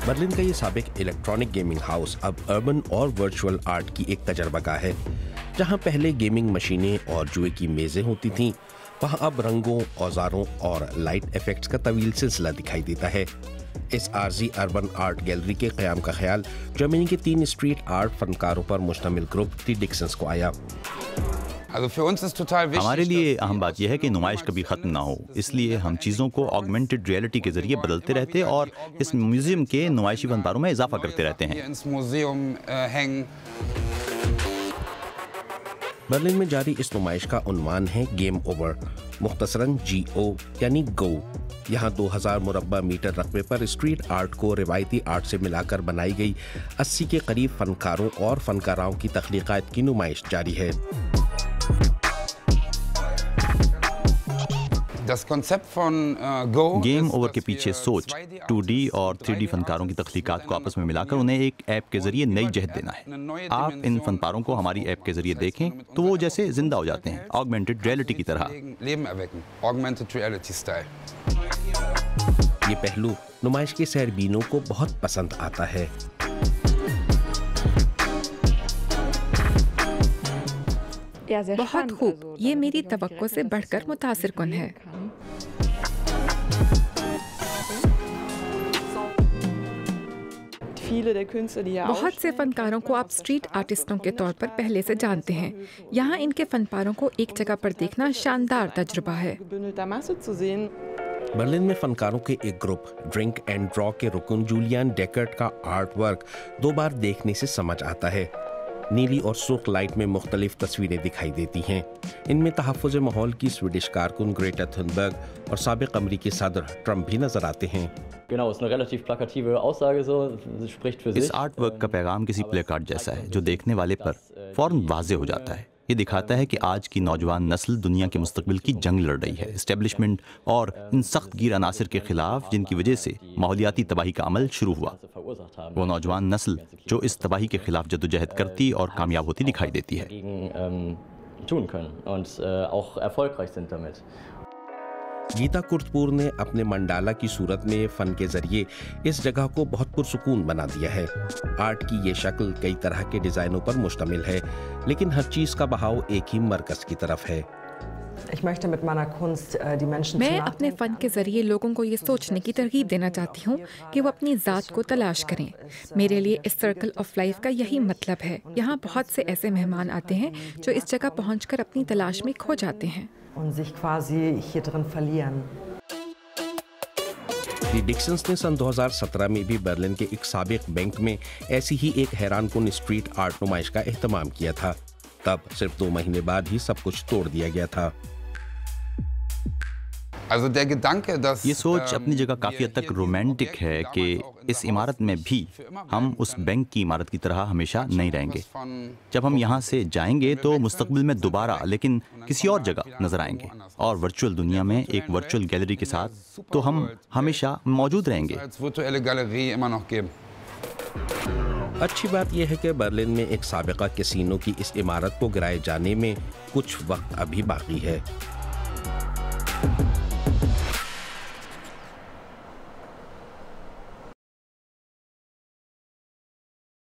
Berlin का ये साबिक इलेक्ट्रॉनिक गेमिंग हाउस अब अर्बन और वर्चुअल आर्ट की एक तजर्बागाह है। जहां पहले गेमिंग मशीनें और जुए की मेज़ें होती थीं, वहां अब रंगों, औजारों और लाइट इफेक्ट्स का तवील सिलसिला दिखाई देता है। इस आर्जी अर्बन आर्ट गैलरी के क़याम का ख्याल जर्मनी के 3 स्ट्रीट आर्ट फनकारों पर मुश्तमिल ग्रुप दी डिक्संस को आया। हमारे लिए अहम बात यह है कि नुमाइश कभी ख़त्म ना हो, इसलिए हम चीज़ों को ऑगमेंटेड रियलिटी के जरिए बदलते रहते और इस म्यूजियम के नुमाइशी फनपारों में इजाफा करते रहते हैं। बर्लिन में जारी इस नुमाइश का उन्वान है गेम ओवर, मुख्तसरन GO यानी गो। यहाँ 2000 मुरब्बा मीटर रकबे पर स्ट्रीट आर्ट को रिवायती आर्ट से मिलाकर बनाई गई 80 के करीब फनकारों और फनकाराओं की तख्लीकात की नुमाइश जारी है। गेम ओवर के पीछे सोच 2D और 3D फनकारों की तख्लीकात को आपस में मिलाकर उन्हें एक ऐप के जरिए नई जहत देना है। आप इन फनकारों को हमारी ऐप के जरिए देखें तो वो जैसे जिंदा हो जाते हैं, ऑगमेंटेड रियलिटी की तरह। ये पहलू नुमाइश के सैरबीनों को बहुत पसंद आता है। बहुत खूब, ये मेरी तवक्को से बढ़कर मुतासिर कुन है। बहुत से फनकारों को आप स्ट्रीट आर्टिस्टों के तौर पर पहले से जानते हैं। यहाँ इनके फनपारों को एक जगह पर देखना शानदार तजुर्बा है। बर्लिन में फनकारों के एक ग्रुप ड्रिंक एंड ड्रॉ के रुकन जूलियन डेकर्ट का आर्ट वर्क 2 बार देखने से समझ आता है। नीली और सुर्ख लाइट में मुख्तलिफ तस्वीरें दिखाई देती हैं। इनमें तहफ़्फ़ुज़ माहौल की स्वीडिश कारकुन ग्रेटा थुनबर्ग और साबिक़ अमरीकी सदर ट्रंप भी नजर आते हैं। इस आर्ट वर्क का पैगाम किसी प्ले कार्ड जैसा है जो देखने वाले पर फौरन वाज़े हो जाता है। ये दिखाता है कि आज की नौजवान नस्ल दुनिया के मुस्तकबिल की जंग लड़ रही है, एस्टेब्लिशमेंट और इन सख्त गिर अनासिर के खिलाफ जिनकी वजह से माहौलियाती तबाही का अमल शुरू हुआ। वो नौजवान नस्ल जो इस तबाही के खिलाफ जद्दोजहद करती और कामयाब होती दिखाई देती है। गीता कुर्तपुर ने अपने मंडाला की सूरत में फन के जरिए इस जगह को बहुत पुरसुकून बना दिया है। आर्ट की ये शक्ल कई तरह के डिजाइनों पर मुश्तमिल है, लेकिन हर चीज का बहाव एक ही मरकज की तरफ है। मैं अपने फन के जरिए लोगों को ये सोचने की तरगीब देना चाहती हूँ कि वो अपनी ज़ात को तलाश करें। मेरे लिए इस सर्कल ऑफ लाइफ का यही मतलब है। यहाँ बहुत से ऐसे मेहमान आते हैं जो इस जगह पहुँचकर अपनी तलाश में खो जाते हैं। दी डिक्संस ने सन 2017 में भी बर्लिन के एक साबिक बैंक में ऐसी ही एक हैरानकुन स्ट्रीट आर्ट नुमाइश का एहतमाम किया था। तब सिर्फ 2 महीने बाद ही सब कुछ तोड़ दिया गया था। ये सोच अपनी जगह काफ़ी हद तक रोमांटिक है कि इस इमारत में भी हम उस बैंक की इमारत की तरह हमेशा नहीं रहेंगे। जब हम यहाँ से जाएंगे तो मुस्तकबिल में दोबारा लेकिन किसी और जगह नजर आएंगे और वर्चुअल दुनिया में एक वर्चुअल गैलरी के साथ तो हम हमेशा मौजूद रहेंगे। अच्छी बात यह है कि बर्लिन में एक साबिका कैसीनो की इस इमारत को गिराए जाने में कुछ वक्त अभी बाकी है।